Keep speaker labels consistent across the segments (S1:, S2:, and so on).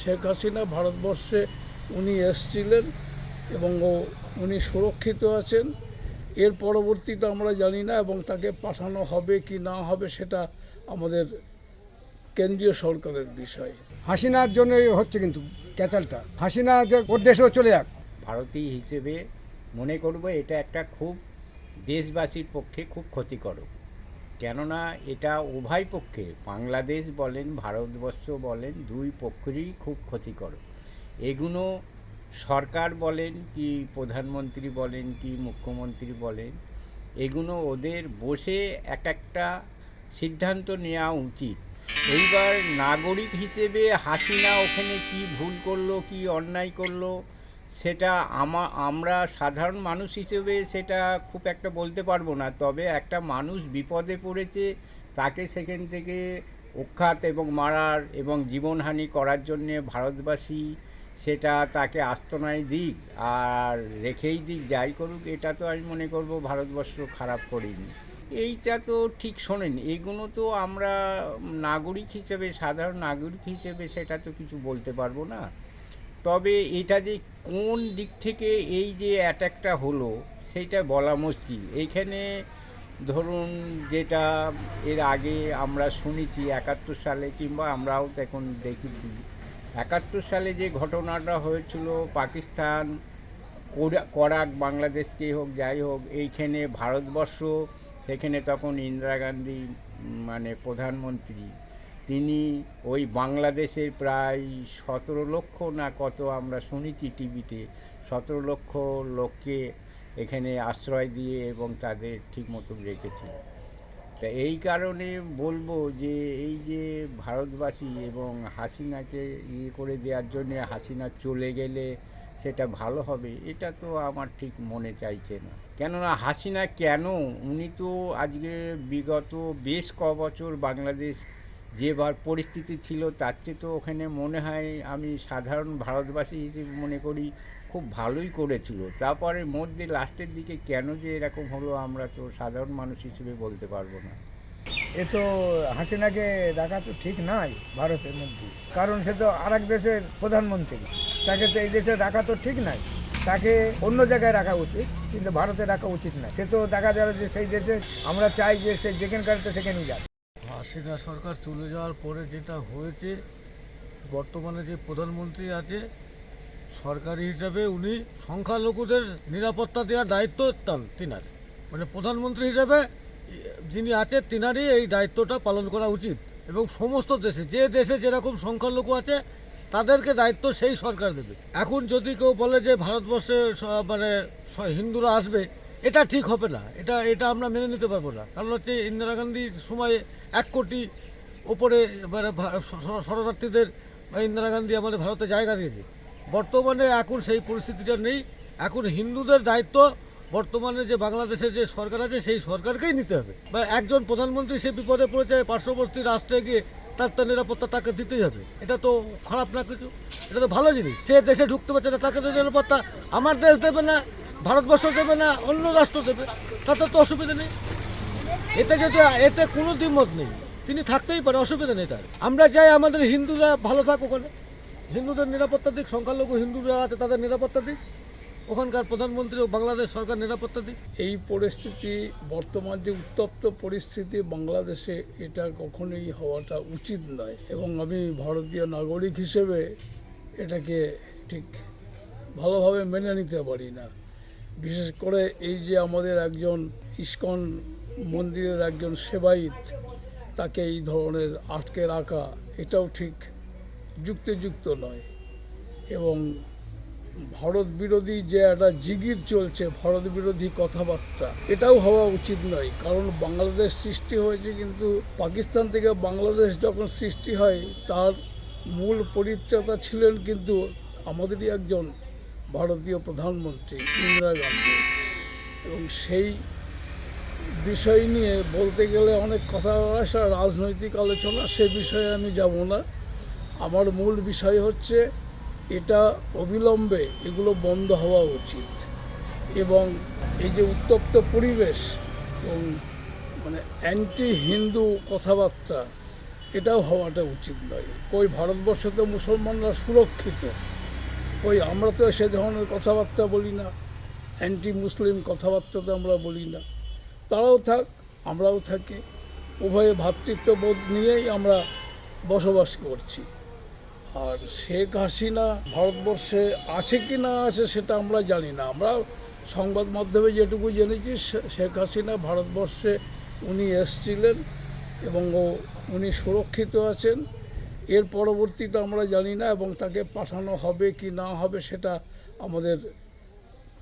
S1: শেখ হাসিনা ভারতবর্ষে উনি এসেছিলেন এবং উনি সুরক্ষিত আছেন। এর পরবর্তীটা আমরা জানি না, এবং তাকে পাঠানো হবে কি না হবে সেটা আমাদের কেন্দ্রীয় সরকারের বিষয়।
S2: হাসিনার জন্যই হচ্ছে কিন্তু ক্যাচালটা, হাসিনা যে ওর দেশেও চলে যাক।
S3: ভারতীয় হিসেবে মনে করব এটা একটা খুব দেশবাসীর পক্ষে খুব ক্ষতিকারক, কেননা এটা উভয় পক্ষে, বাংলাদেশ বলেন ভারতবর্ষ বলেন, দুই পক্ষেরই খুব ক্ষতিকারক। এগুলো সরকার বলেন কি প্রধানমন্ত্রী বলেন কি মুখ্যমন্ত্রী বলেন, এগুলো ওদের বসে একটা সিদ্ধান্ত নেওয়া উচিত। এইবার নাগরিক হিসেবে হাসিনা ওখানে কি ভুল করলো কি অন্যায় করলো সেটা আমরা সাধারণ মানুষ হিসেবে সেটা খুব একটা বলতে পারবো না। তবে একটা মানুষ বিপদে পড়েছে, তাকে সেখান থেকে উৎখাত এবং মারার এবং জীবনহানি করার জন্যে ভারতবাসী সেটা তাকে আস্তানায় দিক আর রেখেই দিক, যাই করুক, এটা তো আমি মনে করব ভারতবর্ষ খারাপ করেনি। এইটা তো ঠিক শোনেন, এগুলো তো আমরা নাগরিক হিসেবে, সাধারণ নাগরিক হিসেবে সেটা তো কিছু বলতে পারবো না। তবে এটা যে কোন দিক থেকে এই যে অ্যাটাকটা হলো সেইটা বলা মুশকিল। এইখানে ধরুন যেটা এর আগে আমরা শুনেছি 71 সালে, কিংবা আমরাও তখন দেখেছি 71 সালে যে ঘটনাটা হয়েছিল, পাকিস্তান করাক বাংলাদেশকে হোক যাই হোক, এইখানে ভারতবর্ষ, সেখানে তখন ইন্দিরা গান্ধী মানে প্রধানমন্ত্রী, তিনি ওই বাংলাদেশের প্রায় 17 লক্ষ না কত আমরা শুনেছি টিভিতে, 17 লক্ষ লোককে এখানে আশ্রয় দিয়ে এবং তাদের ঠিক মতো রেখেছে। তা এই কারণে বলবো যে এই যে ভারতবাসী এবং হাসিনাকে করে দেওয়ার জন্যে হাসিনা চলে গেলে সেটা ভালো হবে, এটা তো আমার ঠিক মনে চাইছে না। কেননা হাসিনা কেন, উনি তো আজকে বিগত বেশ বছর বাংলাদেশ যেবার পরিস্থিতি ছিল তার চেয়ে তো ওখানে মনে হয়, আমি সাধারণ ভারতবাসী হিসেবে মনে করি খুব ভালোই করেছিল। তারপরে মধ্যে লাস্টের দিকে কেন যে এরকম হলো আমরা তো সাধারণ মানুষ হিসেবে বলতে পারবো না।
S2: এ তো হাসিনাকে রাখা তো ঠিক নয় ভারতের মধ্যে, কারণ সে তো আর এক দেশের প্রধানমন্ত্রী, তাকে তো এই দেশে রাখা তো ঠিক নয়। তাকে অন্য জায়গায় রাখা উচিত, কিন্তু ভারতে রাখা উচিত না। সে তো দেখা যাবে যে সেই দেশে আমরা চাই যে সে যেখানকার তো সেখানেই যাক।
S1: হাসিনা সরকার চলে যাওয়ার পরে যেটা হয়েছে, বর্তমানে যে প্রধানমন্ত্রী আছে সরকারি হিসাবে উনি সংখ্যালঘুদের নিরাপত্তা দেওয়ার দায়িত্ব তিনার, মানে প্রধানমন্ত্রী হিসাবে যিনি আছে তিনারই এই দায়িত্বটা পালন করা উচিত। এবং সমস্ত দেশে, যে দেশে যেরকম সংখ্যালঘু আছে তাদেরকে দায়িত্ব সেই সরকার দেবে। এখন যদি কেউ বলে যে ভারতবর্ষে মানে হিন্দুরা আসবে, এটা ঠিক হবে না, এটা আমরা মেনে নিতে পারবো না। কারণ হচ্ছে ইন্দিরা গান্ধীর সময়ে 1 কোটি ওপরে মানে শরণার্থীদের ইন্দিরা গান্ধী আমাদের ভারতে জায়গা দিয়েছে। বর্তমানে এখন সেই পরিস্থিতিটা নেই। এখন হিন্দুদের দায়িত্ব বর্তমানে যে বাংলাদেশের যে সরকার আছে সেই সরকারকেই নিতে হবে। বা একজন প্রধানমন্ত্রী সে বিপদে পড়েছে, পার্শ্ববর্তী রাষ্ট্রে গিয়ে তার তো নিরাপত্তা তাকে দিতেই হবে। এটা তো খারাপ না কিছু, এটা তো ভালো জিনিস। সে দেশে ঢুকতে পারছে না, তাকে তো নিরাপত্তা আমার দেশ দেবে না, ভারতবর্ষ দেবে না, অন্য রাষ্ট্র দেবে, তাতে তো অসুবিধা নেই। এতে কোনো দ্বিমত নেই, তিনি থাকতেই পারে, অসুবিধা নেই তার। আমরা চাই আমাদের হিন্দুরা ভালো থাক, ওখানে হিন্দুদের নিরাপত্তা দিক, সংখ্যালঘু হিন্দুরা আছে তাদের নিরাপত্তা দিক, ওখানকার প্রধানমন্ত্রী ও বাংলাদেশ সরকার নিরাপত্তা দিক। এই পরিস্থিতি, বর্তমান যে উত্তপ্ত পরিস্থিতি বাংলাদেশে, এটা কখনোই হওয়াটা উচিত নয়। এবং আমি ভারতীয় নাগরিক হিসেবে এটাকে ঠিক ভালোভাবে মেনে নিতে পারি না। বিশেষ করে এই যে আমাদের একজন ইস্কন মন্দিরের একজন সেবায়িত, তাকে এই ধরনের আটকে রাখা, এটাও ঠিক যুক্তিযুক্ত নয়। এবং ভারত বিরোধী যে একটা জিগির চলছে, ভারত বিরোধী কথাবার্তা, এটাও হওয়া উচিত নয়। কারণ বাংলাদেশ সৃষ্টি হয়েছে, কিন্তু পাকিস্তান থেকে বাংলাদেশ যখন সৃষ্টি হয় তার মূল পরিচর্যা ছিলেন কিন্তু আমাদেরই একজন ভারতীয় প্রধানমন্ত্রী ইন্দিরা গান্ধী। এবং সেই বিষয় নিয়ে বলতে গেলে অনেক কথা আসা, রাজনৈতিক আলোচনা, সে বিষয়ে আমি যাব না। আমার মূল বিষয় হচ্ছে এটা অবিলম্বে এগুলো বন্ধ হওয়া উচিত। এবং এই যে উত্তপ্ত পরিবেশ এবং মানে অ্যান্টি হিন্দু কথাবার্তা,
S4: এটাও হওয়াটা উচিত নয়। কই ভারতবর্ষে তো মুসলমানরা সুরক্ষিত, কই আমরা তো সে ধরনের কথাবার্তা বলি না, অ্যান্টি মুসলিম কথাবার্তা তো আমরা বলি না। তারাও থাক, আমরাও থাকি, উভয়ে ভ্রাতৃত্ববোধ নিয়েই আমরা বসবাস করছি। আর শেখ হাসিনা ভারতবর্ষে আছে কি না আছে সেটা আমরা জানি না। আমরা সংবাদ মাধ্যমে যেটুকু জেনেছি শেখ হাসিনা ভারতবর্ষে উনি এসছিলেন এবং উনি সুরক্ষিত আছেন। এর পরবর্তীটা আমরা জানি না, এবং তাকে পাঠানো হবে কি না হবে সেটা আমাদের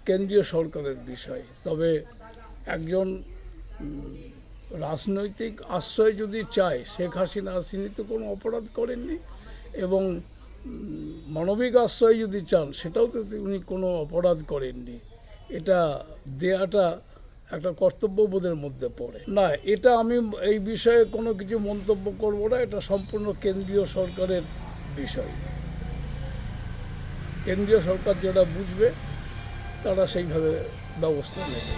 S4: কেন্দ্রীয় সরকারের বিষয়। তবে একজন রাজনৈতিক আশ্রয় যদি চায়, শেখ হাসিনা তিনি তো কোনো অপরাধ করেননি, এবং মানবিক আশ্রয় যদি চান সেটাও তো উনি কোনো অপরাধ করেননি। এটা দেয়াটা একটা কর্তব্যবোধের মধ্যে পড়ে না। এটা আমি এই বিষয়ে কোনো কিছু মন্তব্য করব না, এটা সম্পূর্ণ কেন্দ্রীয় সরকারের বিষয়। কেন্দ্রীয় সরকার যেটা বুঝবে তারা সেইভাবে ব্যবস্থা নেবে।